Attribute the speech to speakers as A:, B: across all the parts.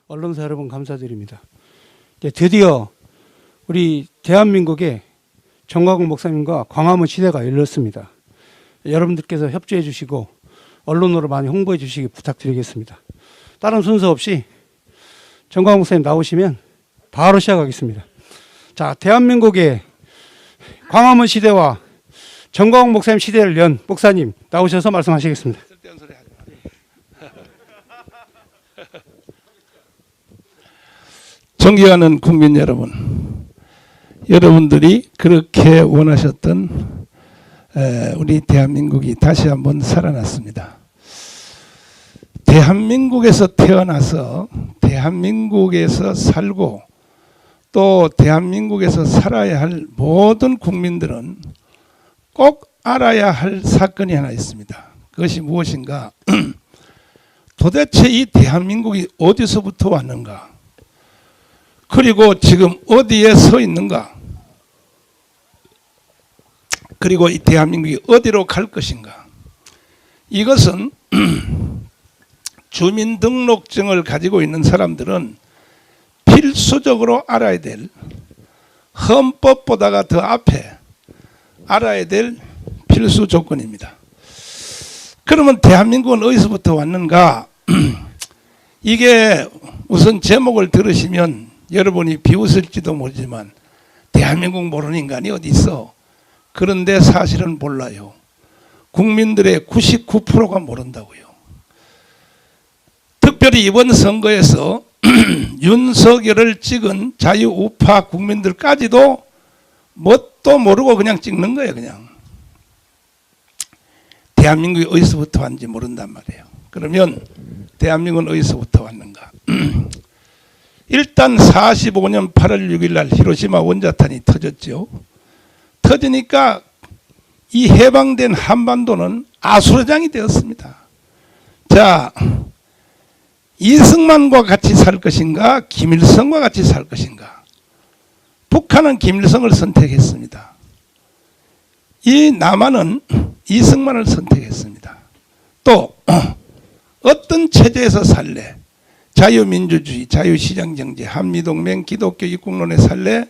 A: 언론사 여러분 감사드립니다. 이제 드디어 우리 대한민국의 정광훈 목사님과 광화문 시대가 열렸습니다. 여러분들께서 협조해 주시고 언론으로 많이 홍보해 주시기 부탁드리겠습니다. 다른 순서 없이 정광훈 목사님 나오시면 바로 시작하겠습니다. 자, 대한민국의 광화문 시대와 정광훈 목사님 시대를 연 목사님 나오셔서 말씀하시겠습니다.
B: 존경하는 국민 여러분, 여러분들이 그렇게 원하셨던 우리 대한민국이 다시 한번 살아났습니다. 대한민국에서 태어나서 대한민국에서 살고 또 대한민국에서 살아야 할 모든 국민들은 꼭 알아야 할 사건이 하나 있습니다. 그것이 무엇인가? 도대체 이 대한민국이 어디서부터 왔는가? 그리고 지금 어디에 서 있는가? 그리고 이 대한민국이 어디로 갈 것인가? 이것은 주민등록증을 가지고 있는 사람들은 필수적으로 알아야 될, 헌법보다가 더 앞에 알아야 될 필수 조건입니다. 그러면 대한민국은 어디서부터 왔는가? 이게 우선 제목을 들으시면 여러분이 비웃을지도 모르지만 대한민국 모르는 인간이 어디 있어? 그런데 사실은 몰라요. 국민들의 99%가 모른다고요. 특별히 이번 선거에서 윤석열을 찍은 자유우파 국민들까지도 뭣도 모르고 그냥 찍는 거예요. 그냥 대한민국이 어디서부터 왔는지 모른단 말이에요. 그러면 대한민국은 어디서부터 왔는가? 일단 45년 8월 6일 날 히로시마 원자탄이 터졌죠. 터지니까 이 해방된 한반도는 아수라장이 되었습니다. 자, 이승만과 같이 살 것인가, 김일성과 같이 살 것인가? 북한은 김일성을 선택했습니다. 이 남한은 이승만을 선택했습니다. 또 어떤 체제에서 살래? 자유민주주의, 자유시장경제, 한미동맹, 기독교 입국론에 살래?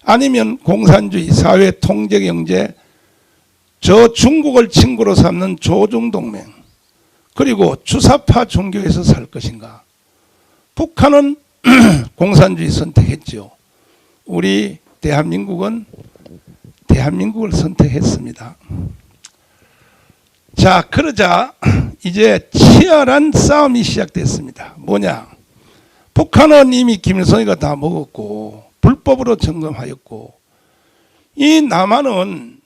B: 아니면 공산주의, 사회통제경제, 저 중국을 친구로 삼는 조중동맹, 그리고 주사파 종교에서 살 것인가? 북한은 공산주의 선택했죠. 우리 대한민국은 대한민국을 선택했습니다. 자, 그러자 이제 치열한 싸움이 시작됐습니다. 뭐냐? 북한은 이미 김일성이가 다 먹었고 불법으로 점검하였고, 이 남한은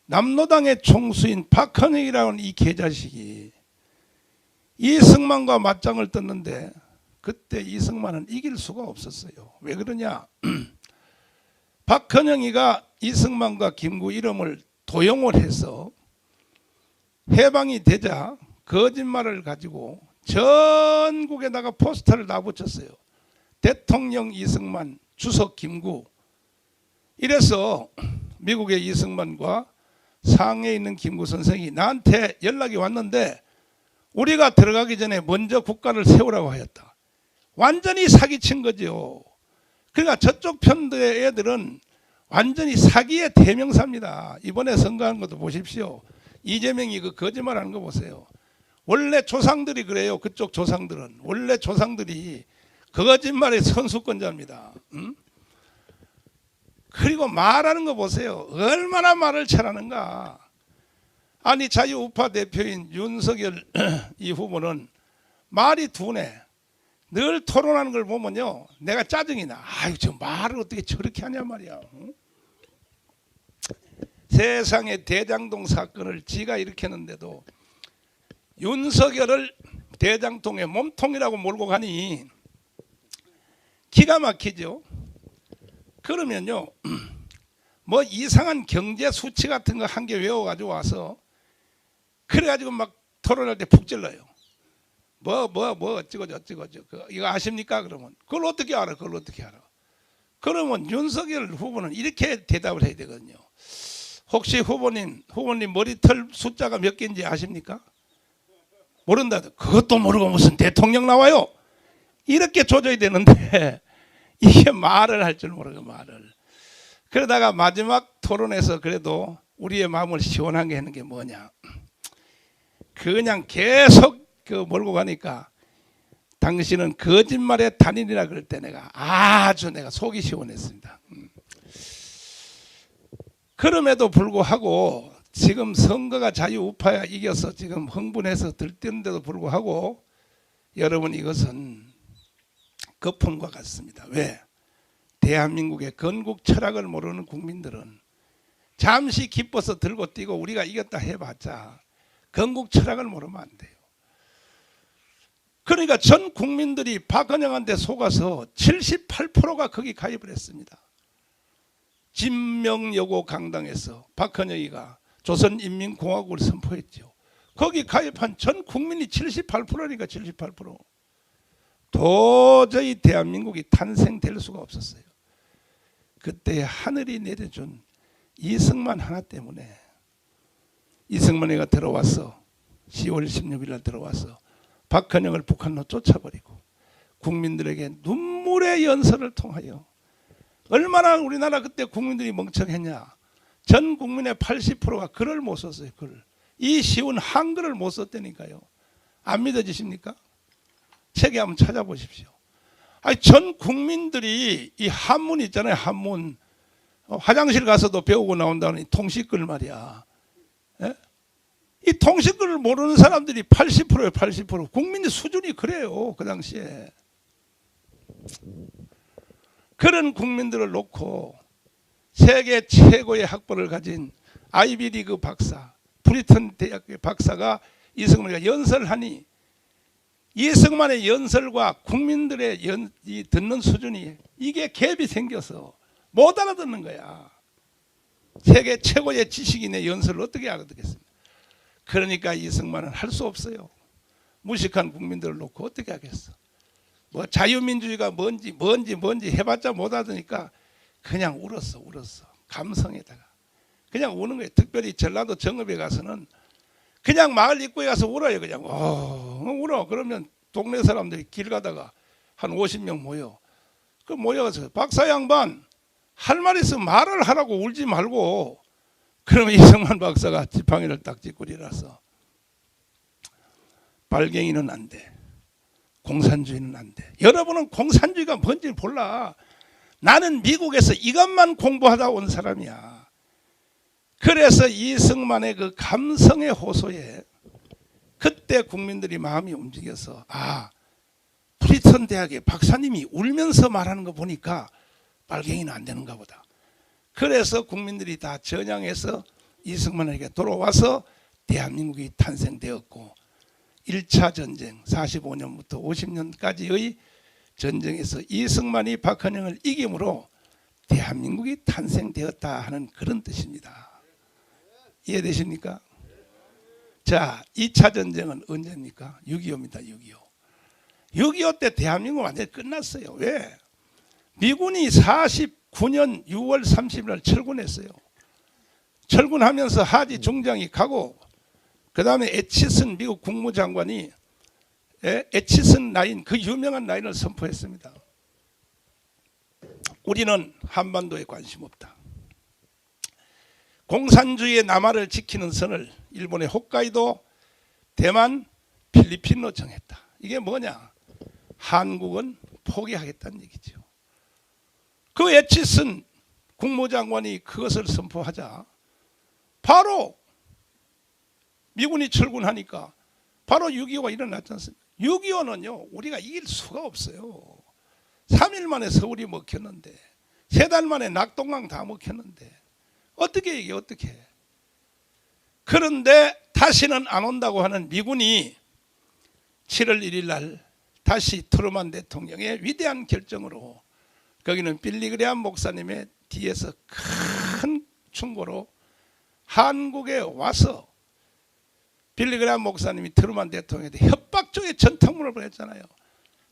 B: 남로당의 총수인 박헌영이라는 이 개자식이 이승만과 맞짱을 떴는데 그때 이승만은 이길 수가 없었어요. 왜 그러냐? 박헌영이가 이승만과 김구 이름을 도용을 해서 해방이 되자 거짓말을 가지고 전국에다가 포스터를 다 붙였어요. 대통령 이승만, 주석 김구. 이래서 미국의 이승만과 상해에 있는 김구 선생이 나한테 연락이 왔는데 우리가 들어가기 전에 먼저 국가를 세우라고 하였다. 완전히 사기친 거죠. 그러니까 저쪽 편의 애들은 완전히 사기의 대명사입니다. 이번에 선거하는 것도 보십시오. 이재명이 그 거짓말하는 거 보세요. 원래 조상들이 그래요. 그쪽 조상들은 원래 조상들이 거짓말의 선수권자입니다. 그리고 말하는 거 보세요. 얼마나 말을 잘하는가. 아니, 자유우파 대표인 윤석열 이 후보는 말이 둔해. 늘 토론하는 걸 보면요, 내가 짜증이 나. 아유, 저 말을 어떻게 저렇게 하냐 말이야. 세상에 대장동 사건을 지가 일으켰는데도 윤석열을 대장동의 몸통이라고 몰고 가니 기가 막히죠. 그러면요, 뭐 이상한 경제 수치 같은 거 한 개 외워가지고 와서 그래가지고 막 토론할 때 푹 찔러요. 뭐 어찌고 저찌고 이거 아십니까? 그러면 그걸 어떻게 알아? 그걸 어떻게 알아? 그러면 윤석열 후보는 이렇게 대답을 해야 되거든요. 혹시 후보님 머리털 숫자가 몇 개인지 아십니까? 모른다. 그것도 모르고 무슨 대통령 나와요? 이렇게 조져야 되는데 이게 말을 할 줄 모르고 말을. 그러다가 마지막 토론에서 그래도 우리의 마음을 시원하게 하는 게 뭐냐. 그냥 계속 몰고 가니까 당신은 거짓말의 단인이라 그럴 때 내가 아주 내가 속이 시원했습니다. 그럼에도 불구하고 지금 선거가 자유우파가 이겨서 지금 흥분해서 들뛰는데도 불구하고 여러분 이것은 거품과 같습니다. 왜? 대한민국의 건국 철학을 모르는 국민들은 잠시 기뻐서 들고 뛰고 우리가 이겼다 해봤자 건국 철학을 모르면 안 돼요. 그러니까 전 국민들이 박헌영한테 속아서 78%가 거기 가입을 했습니다. 진명여고 강당에서 박헌영이가 조선인민공화국을 선포했죠. 거기 가입한 전 국민이 78%니까 78%. 도저히 대한민국이 탄생될 수가 없었어요. 그때 하늘이 내려준 이승만 하나 때문에 이승만이가 들어와서 10월 16일 날 들어와서 박헌영을 북한로 쫓아버리고 국민들에게 눈물의 연설을 통하여 얼마나 우리나라 그때 국민들이 멍청했냐. 전 국민의 80%가 글을 못 썼어요. 글을. 이 쉬운 한글을 못 썼다니까요. 안 믿어지십니까? 책에 한번 찾아보십시오. 아니, 전 국민들이 이 한문 있잖아요. 한문. 화장실 가서도 배우고 나온다는 이 통시글 말이야. 예? 이 통시글을 모르는 사람들이 80%예요. 80%. 국민의 수준이 그래요. 그 당시에. 그런 국민들을 놓고 세계 최고의 학벌을 가진 아이비리그 박사, 브리튼 대학의 박사가 이승만이가 연설하니 이승만의 연설과 국민들의 이 듣는 수준이 이게 갭이 생겨서 못 알아듣는 거야. 세계 최고의 지식인의 연설을 어떻게 알아듣겠습니까? 그러니까 이승만은 할 수 없어요. 무식한 국민들을 놓고 어떻게 하겠어. 뭐 자유민주주의가 뭔지 해봤자 못 알아듣니까 그냥 울었어. 감성에다가. 그냥 우는 거예요. 특별히 전라도 정읍에 가서는 그냥 마을 입구에 가서 울어요. 그냥 울어. 그러면 동네 사람들이 길 가다가 한 50명 모여. 그 모여서 박사 양반 할 말 있으면 말을 하라고 울지 말고. 그러면 이승만 박사가 지팡이를 딱 짚고 일어나서 빨갱이는 안 돼. 공산주의는 안 돼. 여러분은 공산주의가 뭔지 몰라. 나는 미국에서 이것만 공부하다 온 사람이야. 그래서 이승만의 그 감성의 호소에 그때 국민들이 마음이 움직여서 프리턴 대학의 박사님이 울면서 말하는 거 보니까 빨갱이는 안 되는가 보다. 그래서 국민들이 다 전향해서 이승만에게 돌아와서 대한민국이 탄생되었고 1차 전쟁 45년부터 50년까지의 전쟁에서 이승만이 박헌영을 이김으로 대한민국이 탄생되었다 하는 그런 뜻입니다. 이해되십니까? 자, 2차 전쟁은 언제입니까? 6.25입니다. 6.25. 6.25 때 대한민국은 완전히 끝났어요. 왜? 미군이 49년 6월 30일 날 철군했어요. 철군하면서 하지 중장이 가고 그 다음에 애치슨 미국 국무장관이 애치슨 라인, 그 유명한 라인을 선포했습니다. 우리는 한반도에 관심 없다. 공산주의의 남하를 지키는 선을 일본의 홋카이도, 대만, 필리핀으로 정했다. 이게 뭐냐? 한국은 포기하겠다는 얘기죠. 그 애치슨 국무장관이 그것을 선포하자 바로 미군이 철군하니까 바로 6.25가 일어났지 않습니까? 6.25는요 우리가 이길 수가 없어요. 3일 만에 서울이 먹혔는데 3달 만에 낙동강 다 먹혔는데 어떻게 이게 어떻게. 그런데 다시는 안 온다고 하는 미군이 7월 1일 날 다시 트루만 대통령의 위대한 결정으로 거기는 빌리그레암 목사님의 뒤에서 큰 충고로 한국에 와서 빌리그레암 목사님이 트루만 대통령한테 협박적의 전통문을 보냈잖아요.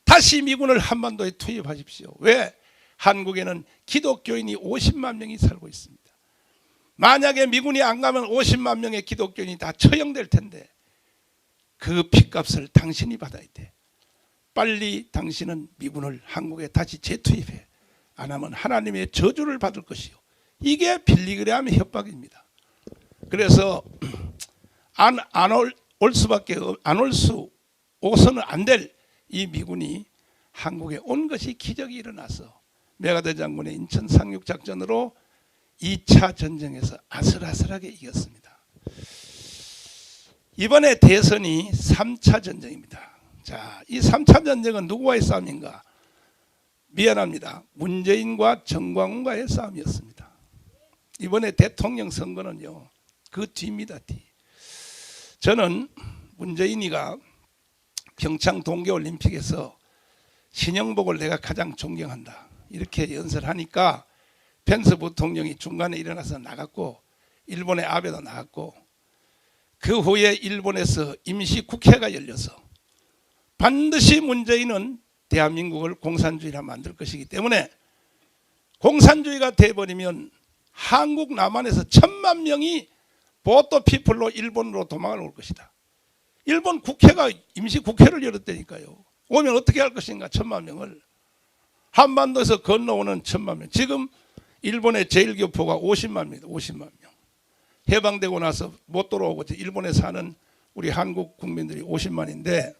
B: 다시 미군을 한반도에 투입하십시오. 왜? 한국에는 기독교인이 50만 명이 살고 있습니다. 만약에 미군이 안 가면 50만 명의 기독교인이 다 처형될 텐데 그 핏값을 당신이 받아야 돼. 빨리 당신은 미군을 한국에 다시 재투입해. 안 하면 하나님의 저주를 받을 것이요. 이게 빌리그레암의 협박입니다. 그래서 안 올 수 오서는 안 될 이 미군이 한국에 온 것이 기적이 일어나서 메가더 장군의 인천 상륙 작전으로 2차 전쟁에서 아슬아슬하게 이겼습니다. 이번에 대선이 3차 전쟁입니다. 자, 이 3차 전쟁은 누구와의 싸움인가? 미안합니다. 문재인과 정광훈과의 싸움이었습니다. 이번에 대통령 선거는요, 그 뒤입니다. 뒤. 저는 문재인이가 평창 동계올림픽에서 신영복을 내가 가장 존경한다, 이렇게 연설하니까 펜스 부통령이 중간에 일어나서 나갔고, 일본의 아베도 나갔고, 그 후에 일본에서 임시국회가 열려서 반드시 문재인은 대한민국을 공산주의라 만들 것이기 때문에 공산주의가 돼버리면 한국 남한에서 1000만 명이 보또 피플로 일본으로 도망을 올 것이다. 일본 국회가 임시국회를 열었다니까요. 오면 어떻게 할 것인가, 1000만 명을. 한반도에서 건너오는 1000만 명. 지금 일본의 제1교포가 50만 명입니다. 50만 명. 해방되고 나서 못 돌아오고 일본에 사는 우리 한국 국민들이 50만인데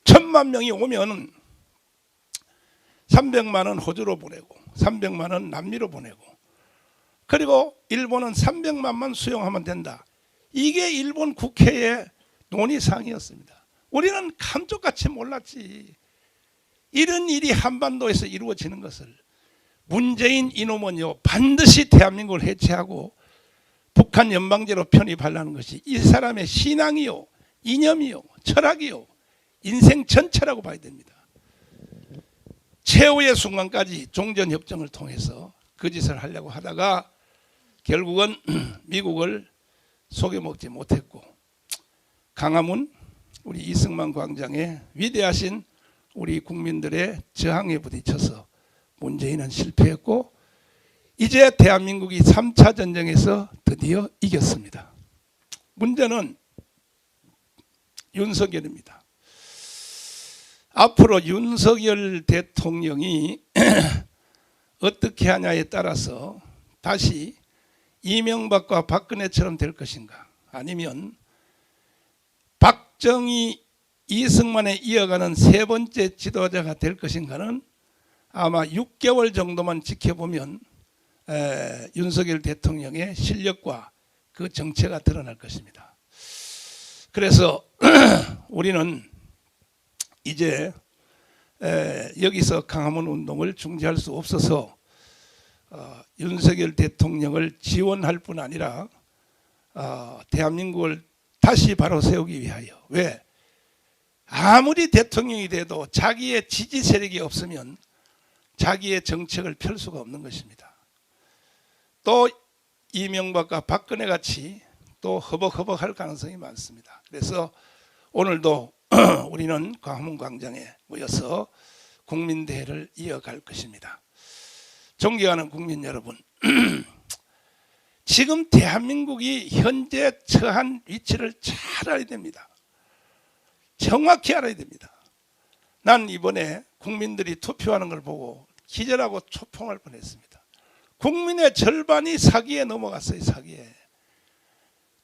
B: 1000만 명이 오면 300만은 호주로 보내고 300만은 남미로 보내고, 그리고 일본은 300만만 수용하면 된다. 이게 일본 국회의 논의사항이었습니다. 우리는 감쪽같이 몰랐지. 이런 일이 한반도에서 이루어지는 것을. 문재인 이놈은요, 반드시 대한민국을 해체하고 북한 연방제로 편입하려는 것이 이 사람의 신앙이요, 이념이요, 철학이요, 인생 전체라고 봐야 됩니다. 최후의 순간까지 종전협정을 통해서 그 짓을 하려고 하다가 결국은 미국을 속여먹지 못했고, 강화문 우리 이승만 광장의 위대하신 우리 국민들의 저항에 부딪혀서 문재인은 실패했고, 이제 대한민국이 3차 전쟁에서 드디어 이겼습니다. 문제는 윤석열입니다. 앞으로 윤석열 대통령이 어떻게 하냐에 따라서 다시 이명박과 박근혜처럼 될 것인가, 아니면 박정희, 이승만에 이어가는 세 번째 지도자가 될 것인가는 아마 6개월 정도만 지켜보면 윤석열 대통령의 실력과 그 정체가 드러날 것입니다. 그래서 우리는 이제 여기서 강화문 운동을 중지할 수 없어서 윤석열 대통령을 지원할 뿐 아니라 대한민국을 다시 바로 세우기 위하여, 왜? 아무리 대통령이 돼도 자기의 지지 세력이 없으면 자기의 정책을 펼 수가 없는 것입니다. 또 이명박과 박근혜 같이 또 허벅허벅할 가능성이 많습니다. 그래서 오늘도 우리는 광화문 광장에 모여서 국민대회를 이어갈 것입니다. 존경하는 국민 여러분, 지금 대한민국이 현재 처한 위치를 잘 알아야 됩니다. 정확히 알아야 됩니다. 난 이번에 국민들이 투표하는 걸 보고 기절하고 초풍할 뻔했습니다. 국민의 절반이 사기에 넘어갔어요. 사기에.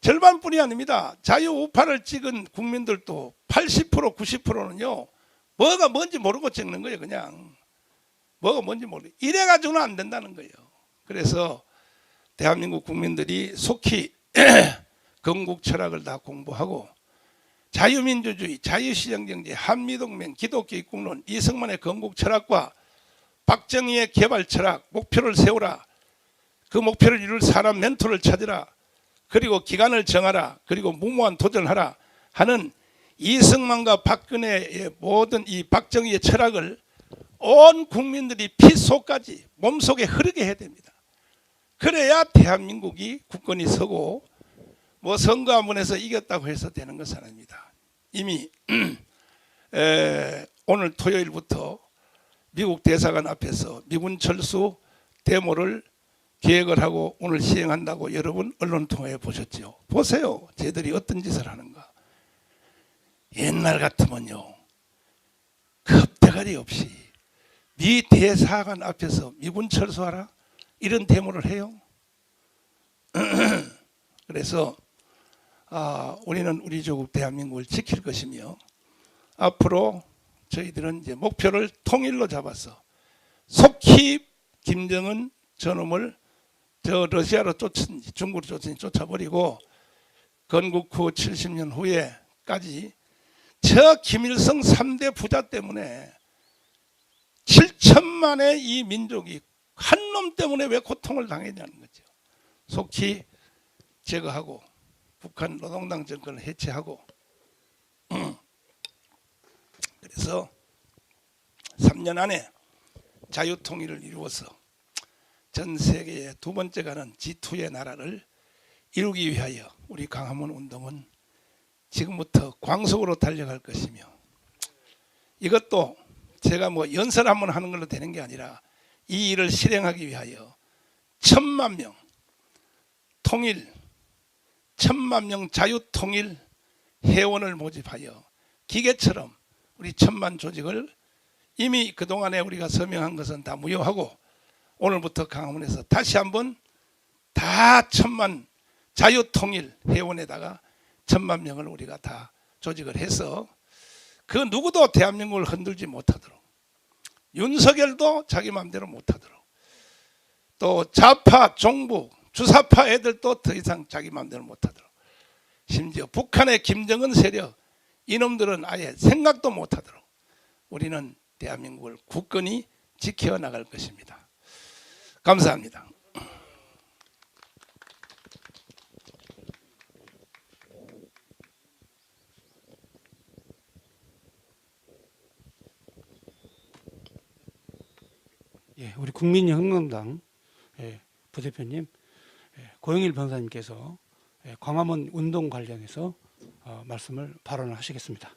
B: 절반뿐이 아닙니다. 자유우파를 찍은 국민들도 80% 90%는요 뭐가 뭔지 모르고 찍는 거예요. 그냥 뭐가 뭔지 모르고. 이래가지고는 안 된다는 거예요. 그래서 대한민국 국민들이 속히 건국 철학을 다 공부하고 자유민주주의, 자유시장경제, 한미동맹, 기독교 입국론, 이승만의 건국 철학과 박정희의 개발 철학, 목표를 세우라. 그 목표를 이룰 사람 멘토를 찾으라. 그리고 기간을 정하라. 그리고 무모한 도전하라 하는 이승만과 박근혜의 모든 이 박정희의 철학을 온 국민들이 피속까지 몸속에 흐르게 해야 됩니다. 그래야 대한민국이 국권이 서고 뭐 선거 한 번에서 이겼다고 해서 되는 것은 아닙니다. 이미 오늘 토요일부터 미국 대사관 앞에서 미군 철수 데모를 계획을 하고 오늘 시행한다고 여러분 언론 통해 보셨죠. 보세요. 쟤들이 어떤 짓을 하는가. 옛날 같으면요 사거리 없이 미 대사관 앞에서 미군 철수하라 이런 데모를 해요. 그래서 우리는 우리 조국 대한민국을 지킬 것이며 앞으로 저희들은 이제 목표를 통일로 잡아서 속히 김정은 저놈을 저 러시아로 쫓은지 중국으로 쫓은지 쫓아버리고 건국 후 70년 후에까지 저 김일성 3대 부자 때문에 7천만의 이 민족이 한 놈 때문에 왜 고통을 당했냐는 거죠. 속히 제거하고 북한 노동당 정권을 해체하고 그래서 3년 안에 자유통일을 이루어서 전 세계의 두 번째 가는 G2의 나라를 이루기 위하여 우리 광화문 운동은 지금부터 광속으로 달려갈 것이며 이것도 제가 뭐 연설 한번 하는 걸로 되는 게 아니라 이 일을 실행하기 위하여 1,000만 명 통일 1,000만 명 자유통일 회원을 모집하여 기계처럼 우리 1,000만 조직을 이미 그동안에 우리가 서명한 것은 다 무효하고 오늘부터 광화문에서 다시 한번 다 1,000만 자유통일 회원에다가 1,000만 명을 우리가 다 조직을 해서 그 누구도 대한민국을 흔들지 못하도록 윤석열도 자기 마음대로 못하도록 또 좌파 종북 주사파 애들도 더 이상 자기 마음대로 못하도록 심지어 북한의 김정은 세력 이놈들은 아예 생각도 못하도록 우리는 대한민국을 굳건히 지켜나갈 것입니다. 감사합니다.
A: 예, 우리 국민혁명당 부대표님 고영일 변호사님께서 광화문 운동 관련해서 말씀을 발언을 하시겠습니다.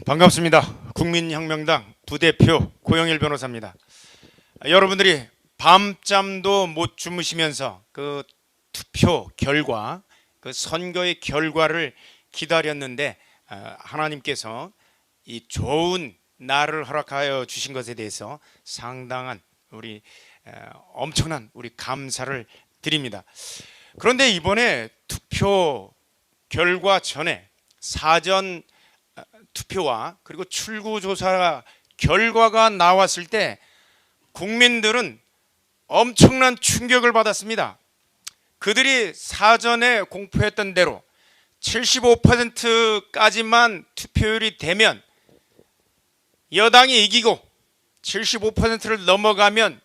C: 반갑습니다. 국민혁명당 부대표 고영일 변호사입니다. 여러분들이 밤잠도 못 주무시면서 그 투표 결과, 그 선거의 결과를 기다렸는데 하나님께서 이 좋은 날을 허락하여 주신 것에 대해서 상당한 엄청난 우리 감사를 드립니다. 그런데 이번에 투표 결과 전에 사전 투표와 그리고 출구조사 결과가 나왔을 때 국민들은 엄청난 충격을 받았습니다. 그들이 사전에 공표했던 대로 75%까지만 투표율이 되면 여당이 이기고 75%를 넘어가면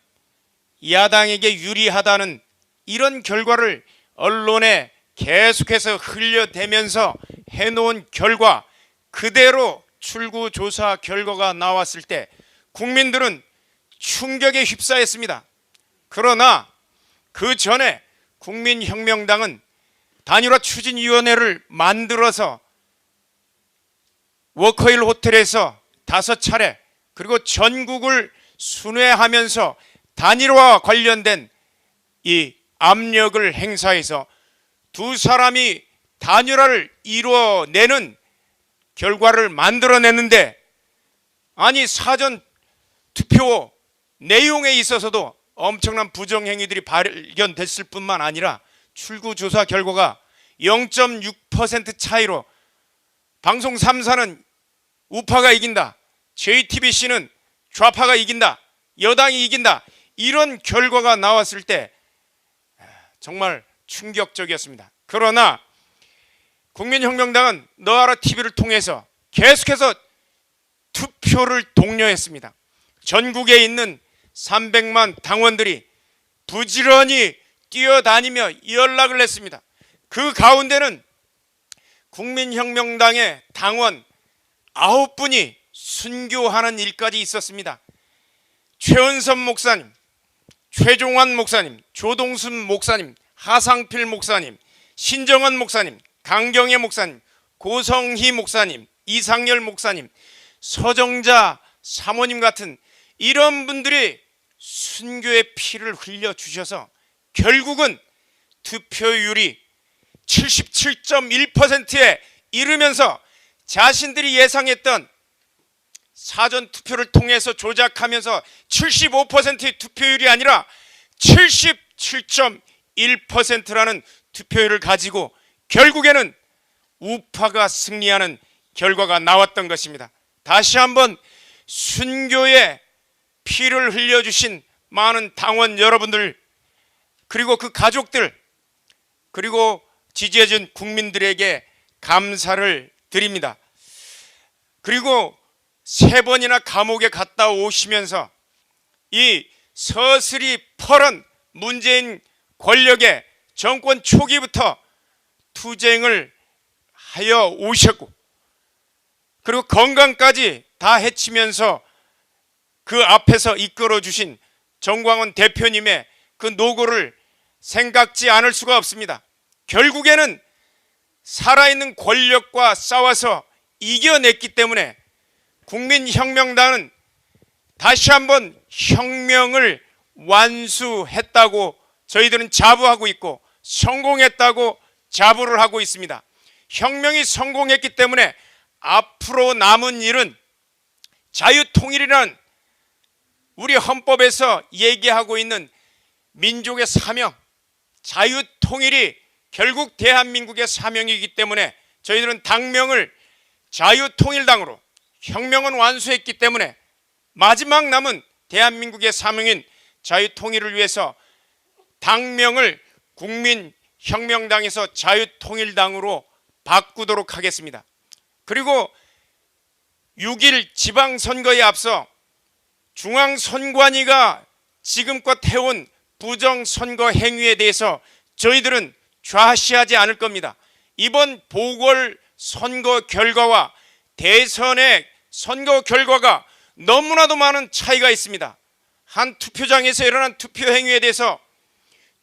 C: 야당에게 유리하다는 이런 결과를 언론에 계속해서 흘려대면서 해놓은 결과 그대로 출구조사 결과가 나왔을 때 국민들은 충격에 휩싸였습니다. 그러나 그 전에 국민혁명당은 단일화 추진위원회를 만들어서 워커힐 호텔에서 5차례 그리고 전국을 순회하면서 단일화와 관련된 이 압력을 행사해서 두 사람이 단일화를 이루어내는 결과를 만들어냈는데 아니 사전 투표 내용에 있어서도 엄청난 부정행위들이 발견됐을 뿐만 아니라 출구조사 결과가 0.6% 차이로 방송 3사는 우파가 이긴다, JTBC는 좌파가 이긴다, 여당이 이긴다 이런 결과가 나왔을 때 정말 충격적이었습니다. 그러나 국민혁명당은 너아라 TV를 통해서 계속해서 투표를 독려했습니다. 전국에 있는 300만 당원들이 부지런히 뛰어다니며 연락을 했습니다. 그 가운데는 국민혁명당의 당원 9분이 순교하는 일까지 있었습니다. 최은선 목사님, 최종환 목사님, 조동순 목사님, 하상필 목사님, 신정원 목사님, 강경애 목사님, 고성희 목사님, 이상열 목사님, 서정자 사모님 같은 이런 분들이 순교의 피를 흘려주셔서 결국은 투표율이 77.1%에 이르면서 자신들이 예상했던 사전투표를 통해서 조작하면서 75%의 투표율이 아니라 77.1%라는 투표율을 가지고 결국에는 우파가 승리하는 결과가 나왔던 것입니다. 다시 한번 순교의 피를 흘려주신 많은 당원 여러분들, 그리고 그 가족들, 그리고 지지해준 국민들에게 감사를 드립니다. 그리고 3번이나 감옥에 갔다 오시면서 이 서슬이 펄은 문재인 권력의 정권 초기부터 투쟁을 하여 오셨고, 그리고 건강까지 다 해치면서 그 앞에서 이끌어 주신 정광훈 대표님의 그 노고를 생각지 않을 수가 없습니다. 결국에는 살아있는 권력과 싸워서 이겨냈기 때문에 국민혁명당은 다시 한번 혁명을 완수했다고 저희들은 자부하고 있고, 성공했다고 자부를 하고 있습니다. 혁명이 성공했기 때문에 앞으로 남은 일은 자유통일이라는 우리 헌법에서 얘기하고 있는 민족의 사명, 자유통일이 결국 대한민국의 사명이기 때문에 저희들은 당명을 자유통일당으로, 혁명은 완수했기 때문에 마지막 남은 대한민국의 사명인 자유통일을 위해서 당명을 국민혁명당에서 자유통일당으로 바꾸도록 하겠습니다. 그리고 6일 지방선거에 앞서 중앙선관위가 지금껏 해온 부정선거 행위에 대해서 저희들은 좌시하지 않을 겁니다. 이번 보궐선거 결과와 대선의 선거 결과가 너무나도 많은 차이가 있습니다. 한 투표장에서 일어난 투표 행위에 대해서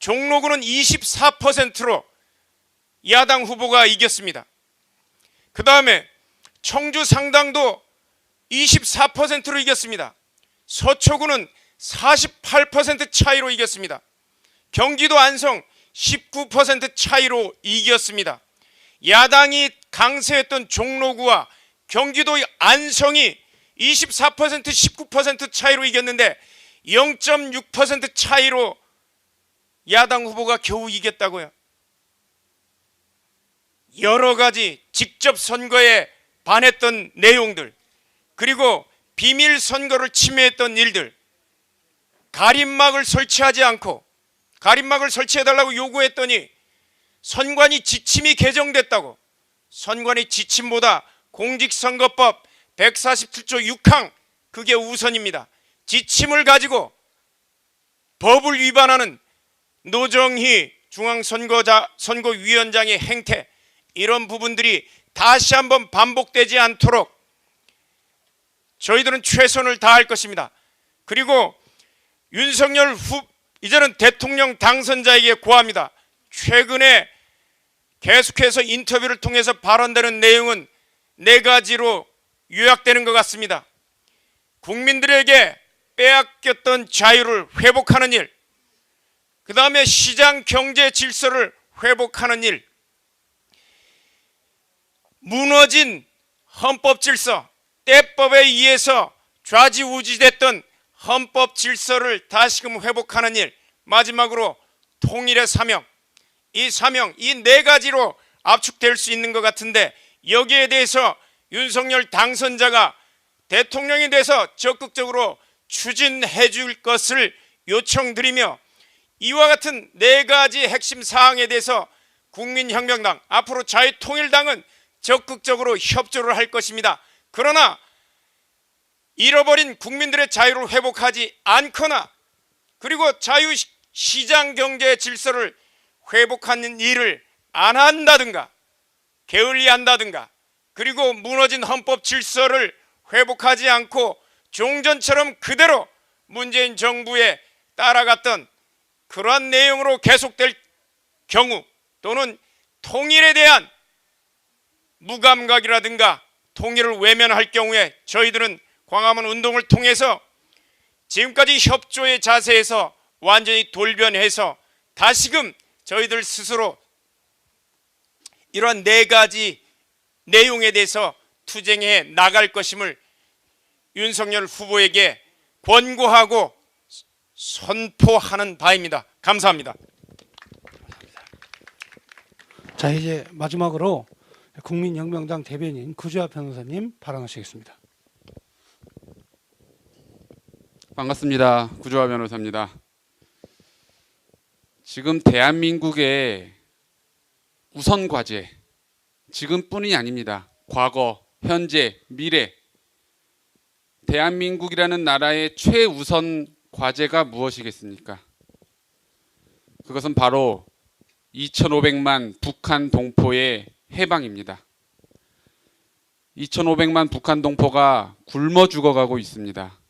C: 종로구는 24%로 야당 후보가 이겼습니다. 그 다음에 청주 상당도 24%로 이겼습니다. 서초구는 48% 차이로 이겼습니다. 경기도 안성 19% 차이로 이겼습니다. 야당이 강세했던 종로구와 경기도 안성이 24%, 19% 차이로 이겼는데 0.6% 차이로 야당 후보가 겨우 이겼다고요. 여러 가지 직접 선거에 반했던 내용들, 그리고 비밀 선거를 침해했던 일들, 가림막을 설치하지 않고 가림막을 설치해달라고 요구했더니 선관위 지침이 개정됐다고, 선관위 지침보다 공직선거법 147조 6항 그게 우선입니다. 지침을 가지고 법을 위반하는 노정희 중앙선거위원장의 행태, 이런 부분들이 다시 한번 반복되지 않도록 저희들은 최선을 다할 것입니다. 그리고 윤석열 이제는 대통령 당선자에게 고합니다. 최근에 계속해서 인터뷰를 통해서 발언되는 내용은 4가지로 요약되는 것 같습니다. 국민들에게 빼앗겼던 자유를 회복하는 일, 그 다음에 시장 경제 질서를 회복하는 일, 무너진 헌법 질서, 때법에 의해서 좌지우지됐던 헌법 질서를 다시금 회복하는 일, 마지막으로 통일의 사명, 이 사명, 이 4가지로 압축될 수 있는 것 같은데, 여기에 대해서 윤석열 당선자가 대통령이 돼서 적극적으로 추진해 줄 것을 요청드리며, 이와 같은 4가지 핵심 사항에 대해서 국민혁명당, 앞으로 자유통일당은 적극적으로 협조를 할 것입니다. 그러나 잃어버린 국민들의 자유를 회복하지 않거나, 그리고 자유시장 경제 질서를 회복하는 일을 안 한다든가 게을리한다든가, 그리고 무너진 헌법 질서를 회복하지 않고 종전처럼 그대로 문재인 정부에 따라갔던 그러한 내용으로 계속될 경우, 또는 통일에 대한 무감각이라든가 통일을 외면할 경우에 저희들은 광화문 운동을 통해서 지금까지 협조의 자세에서 완전히 돌변해서 다시금 저희들 스스로 이러한 4가지 내용에 대해서 투쟁해 나갈 것임을 윤석열 후보에게 권고하고 선포하는 바입니다. 감사합니다.
A: 자, 이제 마지막으로 국민혁명당 대변인 구주아 변호사님 발언하시겠습니다.
D: 반갑습니다. 구조화 변호사입니다. 지금 대한민국의 우선 과제, 지금뿐이 아닙니다. 과거, 현재, 미래, 대한민국이라는 나라의 최우선 과제가 무엇이겠습니까? 그것은 바로 2,500만 북한 동포의 해방입니다. 2,500만 북한 동포가 굶어 죽어가고 있습니다.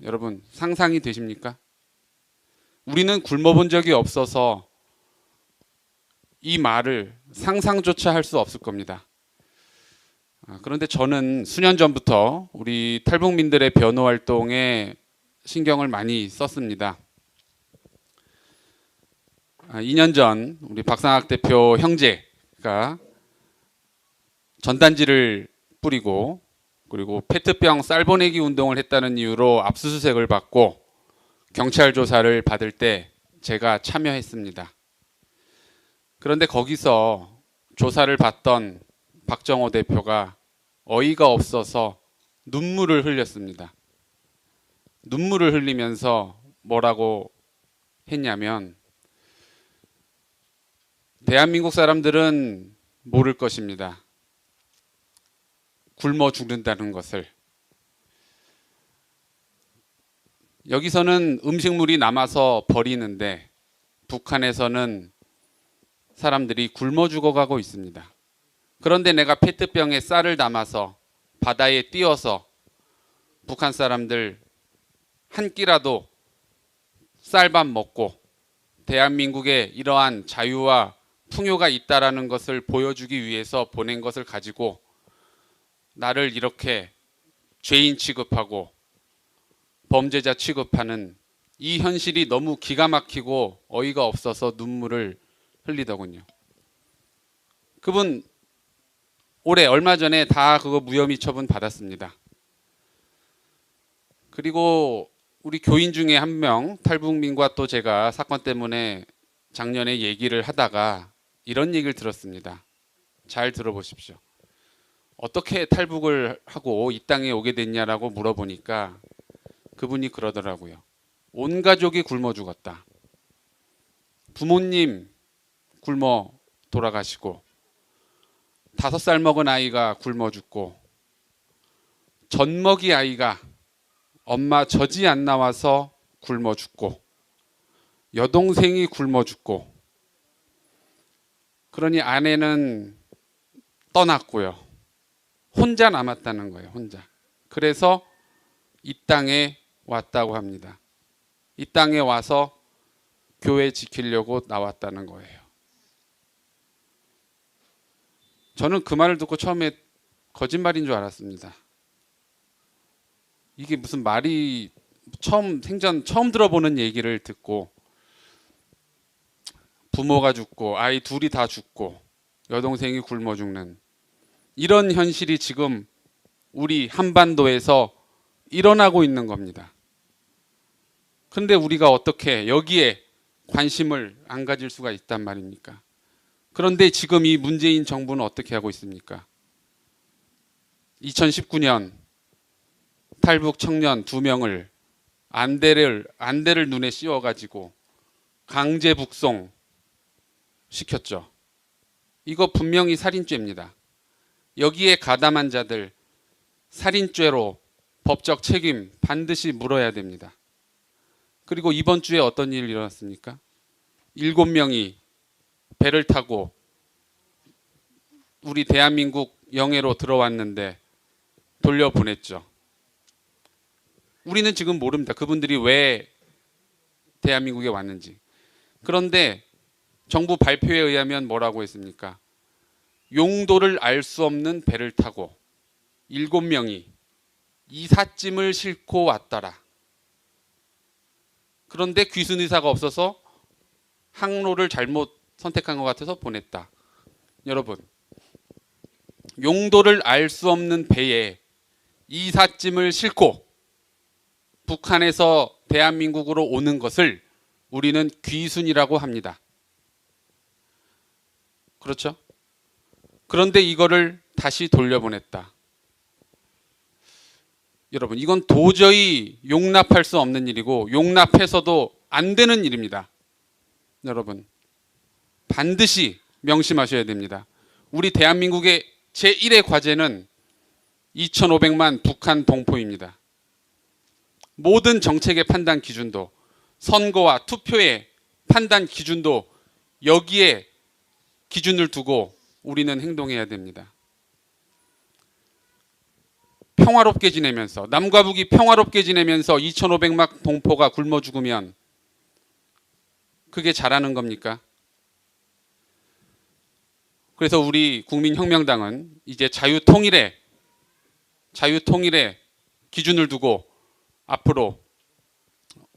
D: 여러분, 상상이 되십니까? 우리는 굶어본 적이 없어서 이 말을 상상조차 할 수 없을 겁니다. 그런데 저는 수년 전부터 우리 탈북민들의 변호 활동에 신경을 많이 썼습니다. 2년 전 우리 박상학 대표 형제가 전단지를 뿌리고 그리고 페트병 쌀보내기 운동을 했다는 이유로 압수수색을 받고 경찰 조사를 받을 때 제가 참여했습니다. 그런데 거기서 조사를 받던 박정호 대표가 어이가 없어서 눈물을 흘렸습니다. 눈물을 흘리면서 뭐라고 했냐면 대한민국 사람들은 모를 것입니다. 굶어 죽는다는 것을. 여기서는 음식물이 남아서 버리는데 북한에서는 사람들이 굶어 죽어가고 있습니다. 그런데 내가 페트병에 쌀을 담아서 바다에 띄워서 북한 사람들 한 끼라도 쌀밥 먹고 대한민국에 이러한 자유와 풍요가 있다라는 것을 보여주기 위해서 보낸 것을 가지고 나를 이렇게 죄인 취급하고 범죄자 취급하는 이 현실이 너무 기가 막히고 어이가 없어서 눈물을 흘리더군요. 그분 올해 얼마 전에 다 그거 무혐의 처분 받았습니다. 그리고 우리 교인 중에 한 명 탈북민과 또 제가 사건 때문에 작년에 얘기를 하다가 이런 얘기를 들었습니다. 잘 들어보십시오. 어떻게 탈북을 하고 이 땅에 오게 됐냐라고 물어보니까 그분이 그러더라고요. 온 가족이 굶어 죽었다. 부모님 굶어 돌아가시고 5살 먹은 아이가 굶어 죽고 젖먹이 아이가 엄마 젖이 안 나와서 굶어 죽고 여동생이 굶어 죽고 그러니 아내는 떠났고요. 혼자 남았다는 거예요. 혼자. 그래서 이 땅에 왔다고 합니다. 이 땅에 와서 교회 지키려고 나왔다는 거예요. 저는 그 말을 듣고 처음에 거짓말인 줄 알았습니다. 이게 무슨 말이 생전 처음 들어보는 얘기를 듣고 부모가 죽고 아이 둘이 다 죽고 여동생이 굶어 죽는 이런 현실이 지금 우리 한반도에서 일어나고 있는 겁니다. 그런데 우리가 어떻게 여기에 관심을 안 가질 수가 있단 말입니까? 그런데 지금 이 문재인 정부는 어떻게 하고 있습니까? 2019년 탈북 청년 2명을 안대를 눈에 씌워가지고 강제 북송 시켰죠. 이거 분명히 살인죄입니다. 여기에 가담한 자들 살인죄로 법적 책임 반드시 물어야 됩니다. 그리고 이번 주에 어떤 일이 일어났습니까? 7명이 배를 타고 우리 대한민국 영해로 들어왔는데 돌려보냈죠. 우리는 지금 모릅니다. 그분들이 왜 대한민국에 왔는지. 그런데 정부 발표에 의하면 뭐라고 했습니까? 용도를 알 수 없는 배를 타고 7명이 이삿짐을 싣고 왔더라. 그런데 귀순 의사가 없어서 항로를 잘못 선택한 것 같아서 보냈다. 여러분, 용도를 알 수 없는 배에 이삿짐을 싣고 북한에서 대한민국으로 오는 것을 우리는 귀순이라고 합니다. 그렇죠? 그런데 이거를 다시 돌려보냈다. 여러분, 이건 도저히 용납할 수 없는 일이고 용납해서도 안 되는 일입니다. 여러분, 반드시 명심하셔야 됩니다. 우리 대한민국의 제1의 과제는 2,500만 북한 동포입니다. 모든 정책의 판단 기준도, 선거와 투표의 판단 기준도 여기에 기준을 두고 우리는 행동해야 됩니다. 평화롭게 지내면서, 남과 북이 평화롭게 지내면서 2,500만 동포가 굶어 죽으면 그게 잘하는 겁니까? 그래서 우리 국민혁명당은 이제 자유통일의 기준을 두고 앞으로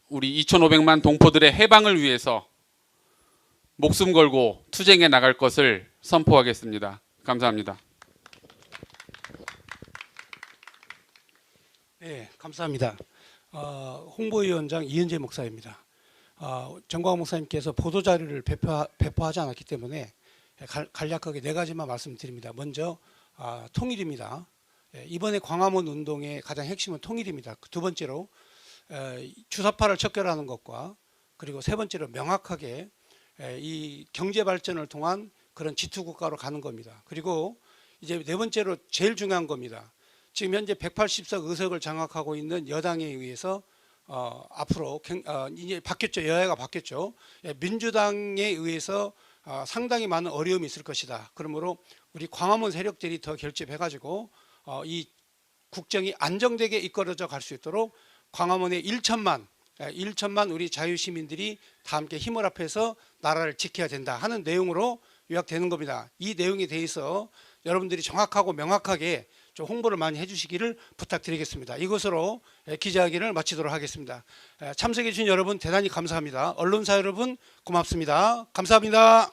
D: 우리 2,500만 동포들의 해방을 위해서 목숨 걸고 투쟁해 나갈 것을 선포하겠습니다. 감사합니다.
A: 네, 감사합니다. 홍보위원장 이은재 목사입니다. 정광훈 목사님께서 보도자료를 배포하지 않았기 때문에 간략하게 네 가지만 말씀드립니다. 먼저 통일입니다. 이번에 광화문 운동의 가장 핵심은 통일입니다. 두 번째로 주사파를 척결하는 것과 그리고 세 번째로 명확하게 이 경제 발전을 통한 그런 지투 국가로 가는 겁니다. 그리고 이제 네 번째로 제일 중요한 겁니다. 지금 현재 180석 의석을 장악하고 있는 여당에 의해서 앞으로 이제 바뀌었죠. 여야가 바뀌었죠. 민주당에 의해서 상당히 많은 어려움이 있을 것이다. 그러므로 우리 광화문 세력들이 더 결집해가지고 이 국정이 안정되게 이끌어져 갈 수 있도록 광화문에 1천만 우리 자유시민들이 다 함께 힘을 합해서 나라를 지켜야 된다 하는 내용으로 요약되는 겁니다. 이 내용에 대해서 여러분들이 정확하고 명확하게 좀 홍보를 많이 해주시기를 부탁드리겠습니다. 이것으로 기자회견을 마치도록 하겠습니다. 참석해 주신 여러분 대단히 감사합니다. 언론사 여러분 고맙습니다. 감사합니다.